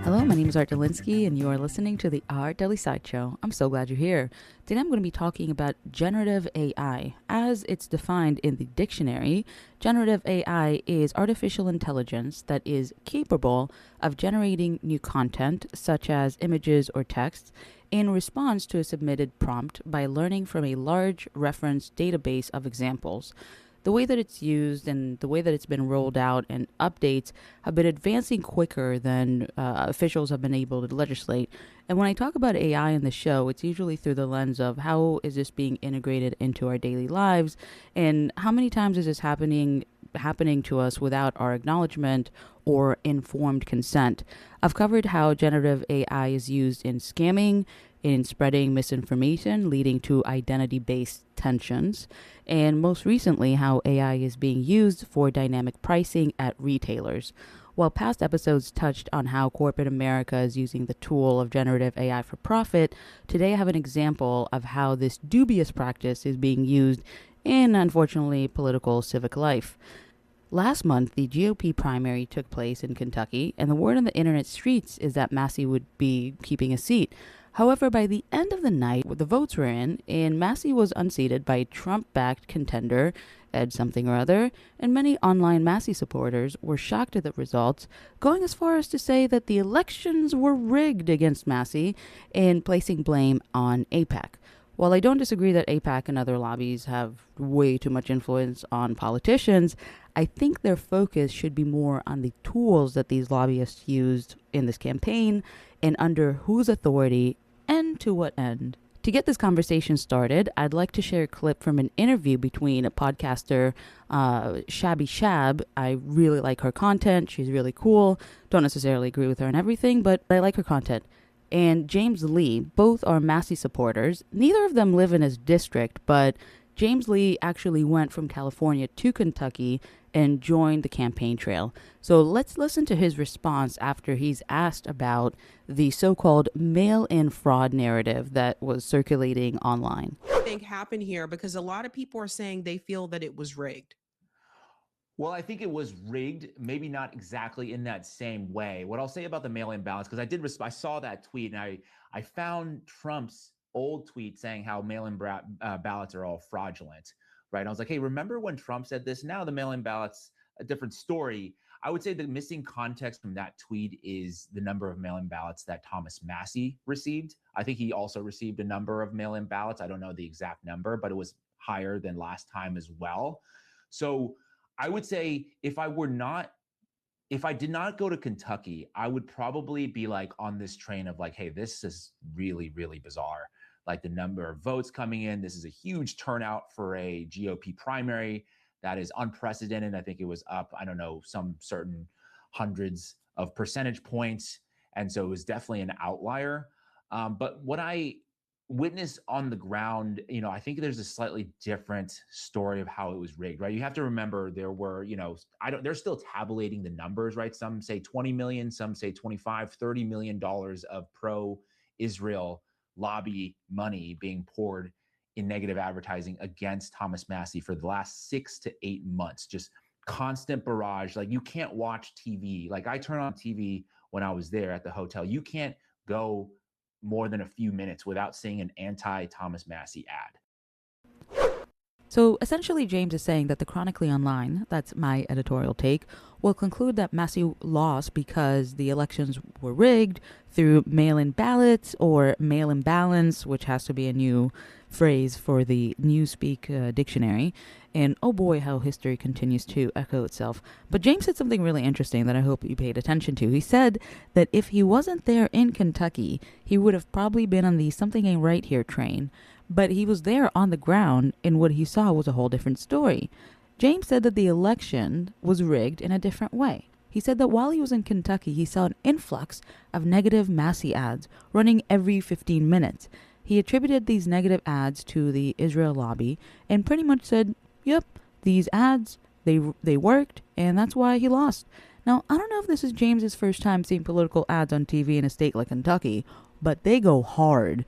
Hello, my name is Art Delinsky, and you are listening to the Art Deli Sideshow. I'm so glad you're here. Today I'm going to be talking about generative AI. As it's defined in the dictionary, generative AI is artificial intelligence that is capable of generating new content, such as images or texts, in response to a submitted prompt by learning from a large reference database of examples. The way that it's used and the way that it's been rolled out and updates have been advancing quicker than officials have been able to legislate. And when I talk about AI in the show, it's usually through the lens of how is this being integrated into our daily lives, and how many times is this happening to us without our acknowledgement or informed consent. I've covered how generative AI is used in scamming, in spreading misinformation, leading to identity-based tensions, and most recently, how AI is being used for dynamic pricing at retailers. While past episodes touched on how corporate America is using the tool of generative AI for profit, today I have an example of how this dubious practice is being used in, unfortunately, political civic life. Last month, the GOP primary took place in Kentucky, and the word on the internet streets is that Massie would be keeping a seat. However, by the end of the night, the votes were in, and Massie was unseated by Trump-backed contender Ed something or other, and many online Massie supporters were shocked at the results, going as far as to say that the elections were rigged against Massie and placing blame on AIPAC. While I don't disagree that AIPAC and other lobbies have way too much influence on politicians, I think their focus should be more on the tools that these lobbyists used in this campaign and under whose authority and to what end. To get this conversation started, I'd like to share a clip from an interview between a podcaster, Shabby Shab. I really like her content. She's really cool. Don't necessarily agree with her on everything, but I like her content. And James Lee, both are Massie supporters. Neither of them live in his district, but James Lee actually went from California to Kentucky and joined the campaign trail. So let's listen to his response after he's asked about the so-called mail-in fraud narrative that was circulating online. What do you think happened here? Because a lot of people are saying they feel that it was rigged. Well, I think it was rigged, maybe not exactly in that same way. What I'll say about the mail-in ballots, because I saw that tweet, and I found Trump's old tweet saying how mail-in ballots are all fraudulent, right? I was like, hey, remember when Trump said this? Now the mail-in ballots, a different story. I would say the missing context from that tweet is the number of mail-in ballots that Thomas Massie received. I think he also received a number of mail-in ballots. I don't know the exact number, but it was higher than last time as well. So I would say if I did not go to Kentucky, I would probably be like on this train of like, hey, this is really, really bizarre. Like the number of votes coming in, this is a huge turnout for a GOP primary that is unprecedented. I think it was up, I don't know, some certain hundreds of percentage points. And so it was definitely an outlier. But what I witnessed on the ground, I think there's a slightly different story of how it was rigged, right? You have to remember there were, they're still tabulating the numbers, right? Some say 20 million, some say 25, $30 million of pro-Israel lobby money being poured in negative advertising against Thomas Massie for the last 6 to 8 months. Just constant barrage. Like you can't watch TV. Like I turn on TV when I was there at the hotel. You can't go more than a few minutes without seeing an anti-Thomas Massie ad. So essentially, James is saying that the Chronically Online, that's my editorial take, will conclude that Massie lost because the elections were rigged through mail-in ballots or mail-in balance, which has to be a new phrase for the Newspeak dictionary. And oh boy, how history continues to echo itself. But James said something really interesting that I hope you paid attention to. He said that if he wasn't there in Kentucky, he would have probably been on the Something Ain't Right Here train. But he was there on the ground, and what he saw was a whole different story. James said that the election was rigged in a different way. He said that while he was in Kentucky, he saw an influx of negative Massie ads running every 15 minutes. He attributed these negative ads to the Israel lobby and pretty much said, yep, these ads, they worked, and that's why he lost. Now, I don't know if this is James's first time seeing political ads on TV in a state like Kentucky, but they go hard.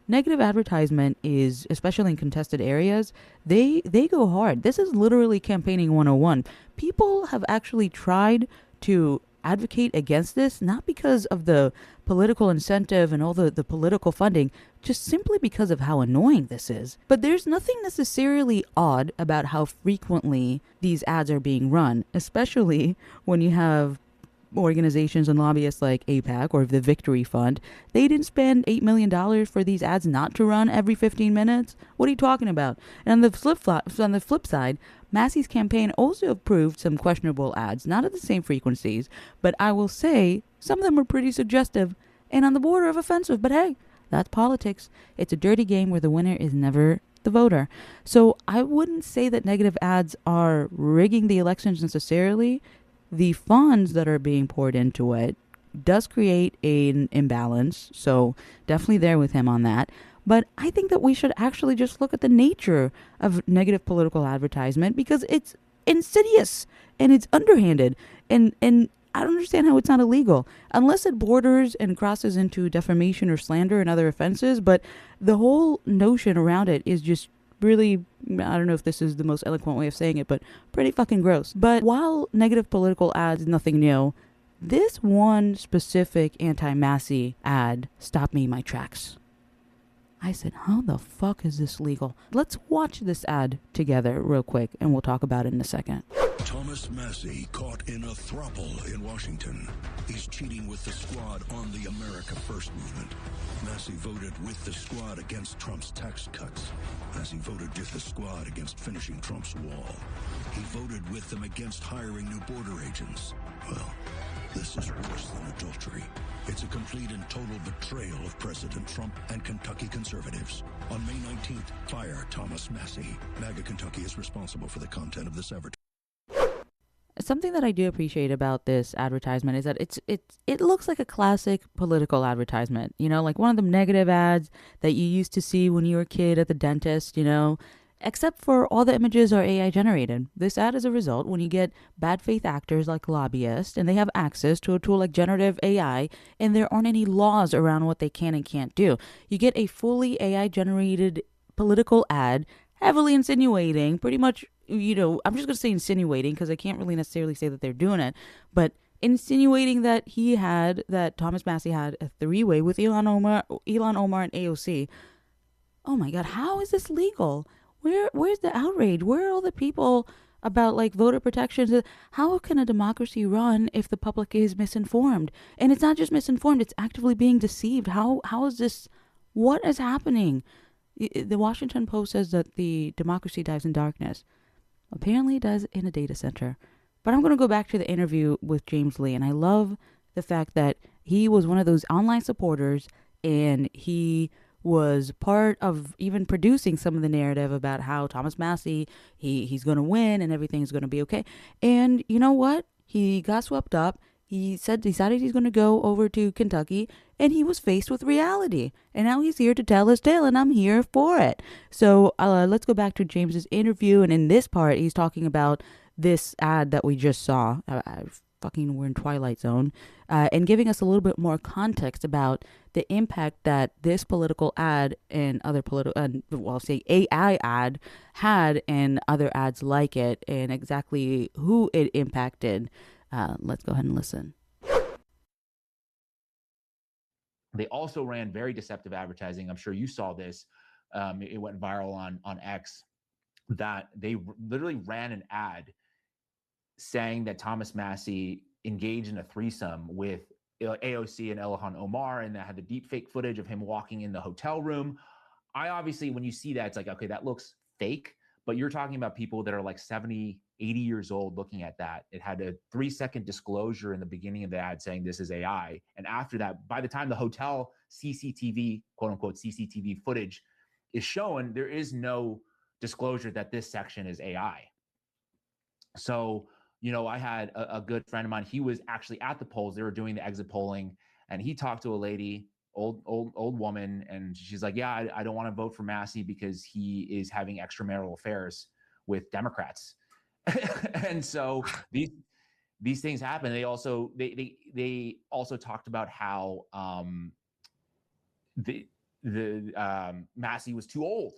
Negative advertisement is, especially in contested areas, they go hard. This is literally campaigning 101. People have actually tried to advocate against this, not because of the political incentive and all the political funding, just simply because of how annoying this is. But there's nothing necessarily odd about how frequently these ads are being run, especially when you have organizations and lobbyists like APAC or the Victory Fund. They didn't spend $8 million for these ads not to run every 15 minutes. What are you talking about? And on the flip side, Massie's campaign also approved some questionable ads, not at the same frequencies, but I will say some of them were pretty suggestive and on the border of offensive. But hey, that's politics. It's a dirty game where the winner is never the voter. So I wouldn't say that negative ads are rigging the elections necessarily. The funds that are being poured into it does create an imbalance. So definitely there with him on that. But I think that we should actually just look at the nature of negative political advertisement because it's insidious and it's underhanded. And I don't understand how it's not illegal unless it borders and crosses into defamation or slander and other offenses. But the whole notion around it is just really, I don't know if this is the most eloquent way of saying it, but pretty fucking gross. But while negative political ads is nothing new, this one specific anti-Massie ad stopped me in my tracks. I said, how the fuck is this legal? Let's watch this ad together real quick and we'll talk about it in a second. Thomas Massie caught in a throuple in Washington. He's cheating with the squad on the America First movement. Massie voted with the squad against Trump's tax cuts. Massie voted with the squad against finishing Trump's wall. He voted with them against hiring new border agents. Well, this is worse than adultery. It's a complete and total betrayal of President Trump and Kentucky conservatives. On May 19th, fire Thomas Massie. MAGA Kentucky is responsible for the content of this advertisement. Something that I do appreciate about this advertisement is that it looks like a classic political advertisement. You know, like one of the negative ads that you used to see when you were a kid at the dentist, you know, except for all the images are AI generated. This ad is a result when you get bad faith actors like lobbyists and they have access to a tool like generative AI and there aren't any laws around what they can and can't do. You get a fully AI generated political ad heavily insinuating pretty much, you know, I'm just going to say insinuating because I can't really necessarily say that they're doing it, but insinuating that Thomas Massie had a three-way with Ilhan Omar, and AOC. Oh my God, how is this legal? Where's the outrage? Where are all the people about like voter protections? How can a democracy run if the public is misinformed? And it's not just misinformed, it's actively being deceived. How is this? What is happening? The Washington Post says that the democracy dies in darkness. Apparently it does in a data center. But I'm going to go back to the interview with James Lee. And I love the fact that he was one of those online supporters and he was part of even producing some of the narrative about how Thomas Massie, he's going to win and everything's going to be okay. And you know what? He got swept up. He decided he's going to go over to Kentucky, and he was faced with reality. And now he's here to tell his tale, and I'm here for it. So let's go back to James's interview. And in this part, he's talking about this ad that we just saw. We're in Twilight Zone. And giving us a little bit more context about the impact that this political ad and other AI ad had and other ads like it, and exactly who it impacted. Let's go ahead and listen. They also ran very deceptive advertising. I'm sure you saw this. It went viral on X that they literally ran an ad saying that Thomas Massie engaged in a threesome with AOC and Ilhan Omar, and that had the deep fake footage of him walking in the hotel room. I obviously, when you see that, it's like, okay, that looks fake, but you're talking about people that are like 70, 80 years old looking at that. It had a 3-second disclosure in the beginning of the ad saying this is AI. And after that, by the time the hotel CCTV, quote unquote, CCTV footage is shown, there is no disclosure that this section is AI. So, you know, I had a good friend of mine. He was actually at the polls. They were doing the exit polling, and he talked to a lady, old woman, and she's like, "Yeah, I don't want to vote for Massie because he is having extramarital affairs with Democrats." And so these things happen. They also talked about how Massie was too old,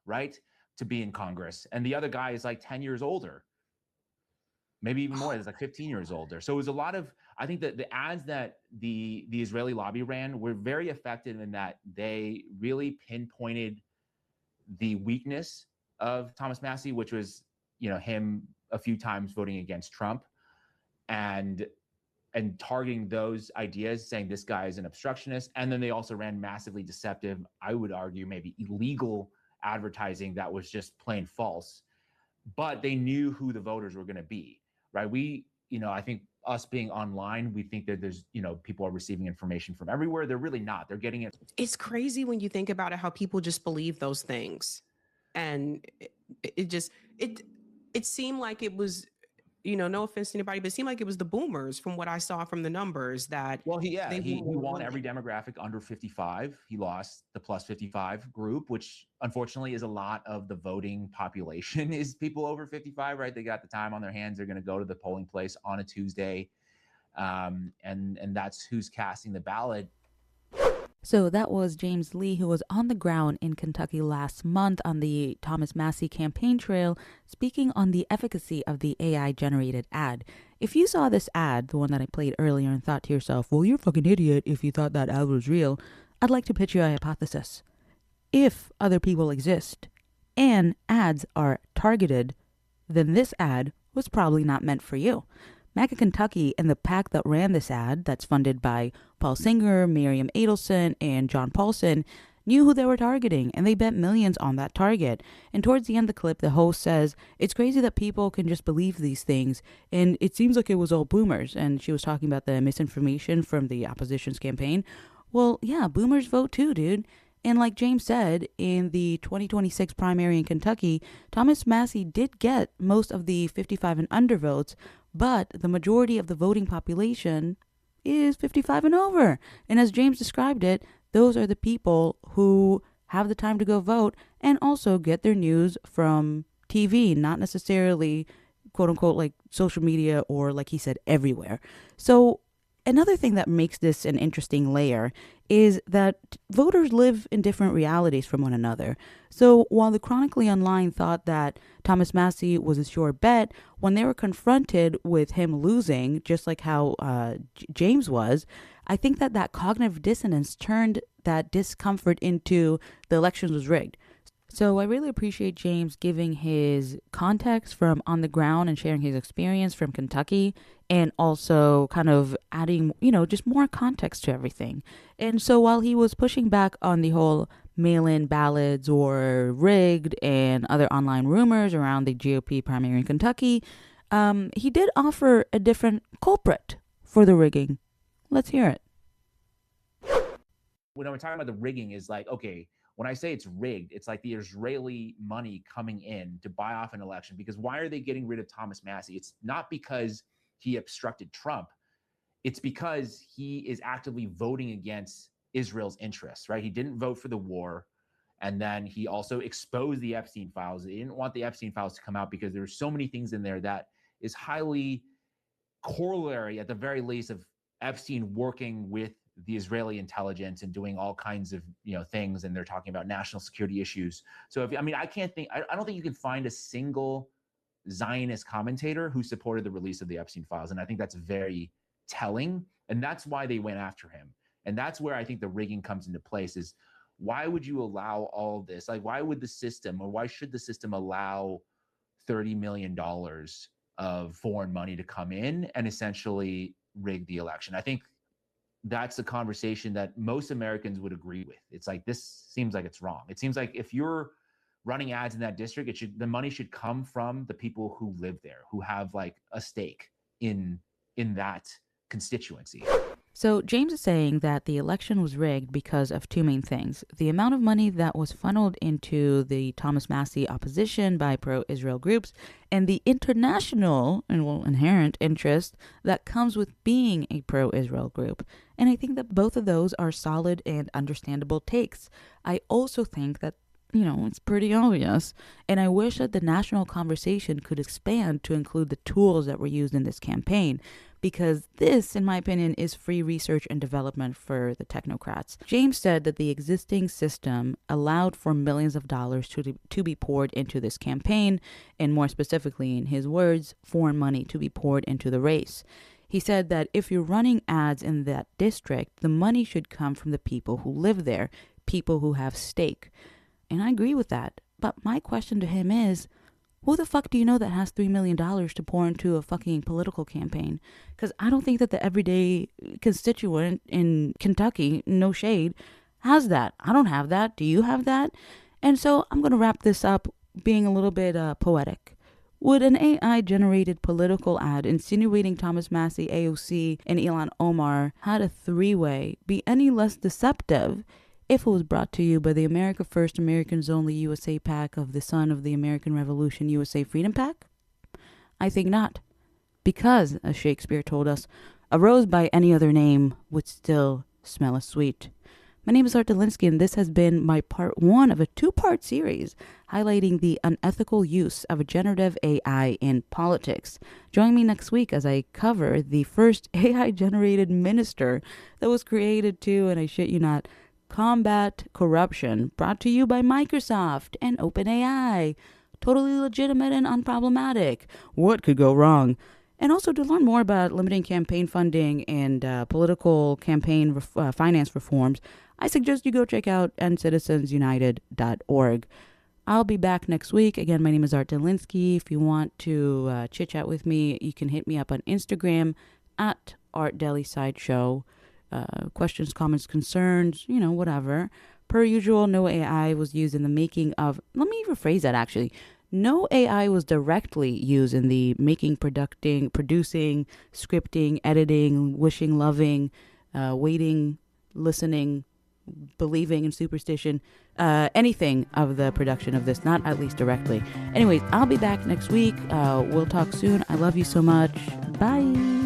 right, to be in Congress, and the other guy is like 10 years older, maybe even more. It's like 15 years older. So it was a lot of, I think that the ads that the Israeli lobby ran were very effective in that they really pinpointed the weakness of Thomas Massie, which was, him a few times voting against Trump, and targeting those ideas, saying this guy is an obstructionist. And then they also ran massively deceptive, I would argue maybe illegal advertising that was just plain false. But they knew who the voters were going to be, right? I think us being online, we think that there's, people are receiving information from everywhere. They're really not. They're getting it. It's crazy when you think about it, how people just believe those things. And it seemed like it was, no offense to anybody, but it seemed like it was the boomers from what I saw from the numbers that. Well, he won every demographic under 55. He lost the plus 55 group, which unfortunately is a lot of the voting population is people over 55, right? They got the time on their hands. They're going to go to the polling place on a Tuesday. And that's who's casting the ballot. So that was James Lee, who was on the ground in Kentucky last month on the Thomas Massie campaign trail, speaking on the efficacy of the AI-generated ad. If you saw this ad, the one that I played earlier, and thought to yourself, well, you're a fucking idiot if you thought that ad was real, I'd like to pitch you a hypothesis. If other people exist and ads are targeted, then this ad was probably not meant for you. MAGA Kentucky and the PAC that ran this ad, that's funded by Paul Singer, Miriam Adelson, and John Paulson, knew who they were targeting, and they bet millions on that target. And towards the end of the clip, the host says, it's crazy that people can just believe these things, and it seems like it was all boomers. And she was talking about the misinformation from the opposition's campaign. Well, yeah, boomers vote too, dude. And like James said, in the 2026 primary in Kentucky, Thomas Massie did get most of the 55 and under votes, but the majority of the voting population is 55 and over. And as James described it, those are the people who have the time to go vote and also get their news from TV, not necessarily, quote unquote, like social media or, like he said, everywhere. So another thing that makes this an interesting layer is that voters live in different realities from one another. So while the Chronically Online thought that Thomas Massie was a sure bet, when they were confronted with him losing, just like how James was, I think that cognitive dissonance turned that discomfort into the election was rigged. So I really appreciate James giving his context from on the ground and sharing his experience from Kentucky, and also kind of adding, just more context to everything. And so while he was pushing back on the whole mail-in ballots or rigged and other online rumors around the GOP primary in Kentucky, he did offer a different culprit for the rigging. Let's hear it. When we're talking about the rigging, is like, okay, when I say it's rigged, it's like the Israeli money coming in to buy off an election. Because why are they getting rid of Thomas Massie? It's not because he obstructed Trump. It's because he is actively voting against Israel's interests, right? He didn't vote for the war. And then he also exposed the Epstein files. He didn't want the Epstein files to come out because there were so many things in there that is highly corollary, at the very least, of Epstein working with the Israeli intelligence and doing all kinds of things. And they're talking about national security issues. So I don't think you can find a single Zionist commentator who supported the release of the Epstein files. And I think that's very telling. And that's why they went after him. And that's where I think the rigging comes into place, is why would you allow all this? Like, why would the system, or why should the system allow $30 million of foreign money to come in and essentially rig the election? I think that's a conversation that most Americans would agree with. It's like, this seems like it's wrong. It seems like if you're running ads in that district, the money should come from the people who live there, who have like a stake in that constituency. So James is saying that the election was rigged because of two main things: the amount of money that was funneled into the Thomas Massie opposition by pro-Israel groups, and the international and inherent interest that comes with being a pro-Israel group. And I think that both of those are solid and understandable takes. I also think that it's pretty obvious. And I wish that the national conversation could expand to include the tools that were used in this campaign, because this, in my opinion, is free research and development for the technocrats. James said that the existing system allowed for millions of dollars to be poured into this campaign, and more specifically, in his words, foreign money to be poured into the race. He said that if you're running ads in that district, the money should come from the people who live there, people who have stake. And I agree with that. But my question to him is, who the fuck do you know that has $3 million to pour into a fucking political campaign? Because I don't think that the everyday constituent in Kentucky, no shade, has that. I don't have that. Do you have that? And so I'm going to wrap this up being a little bit poetic. Would an AI-generated political ad insinuating Thomas Massie, AOC, and Ilhan Omar had a three-way be any less deceptive if it was brought to you by the America First, Americans Only USA PAC of the Son of the American Revolution USA Freedom PAC? I think not. Because, as Shakespeare told us, a rose by any other name would still smell as sweet. My name is Art Delinsky, and this has been my part one of a two-part series highlighting the unethical use of generative AI in politics. Join me next week as I cover the first AI-generated minister that was created to, and I shit you not, combat corruption, brought to you by Microsoft and OpenAI. Totally legitimate and unproblematic. What could go wrong? And also to learn more about limiting campaign funding and political campaign finance reforms, I suggest you go check out endcitizensunited.org. I'll be back next week. Again, my name is Art Delinsky. If you want to chit-chat with me, you can hit me up on Instagram at ArtDeliSideshow. Questions, comments, concerns, whatever. Per usual, no AI was used in the making of... Let me rephrase that, actually. No AI was directly used in the making, producing, scripting, editing, wishing, loving, waiting, listening, believing in superstition, anything of the production of this, not at least directly. Anyways, I'll be back next week. We'll talk soon. I love you so much. Bye.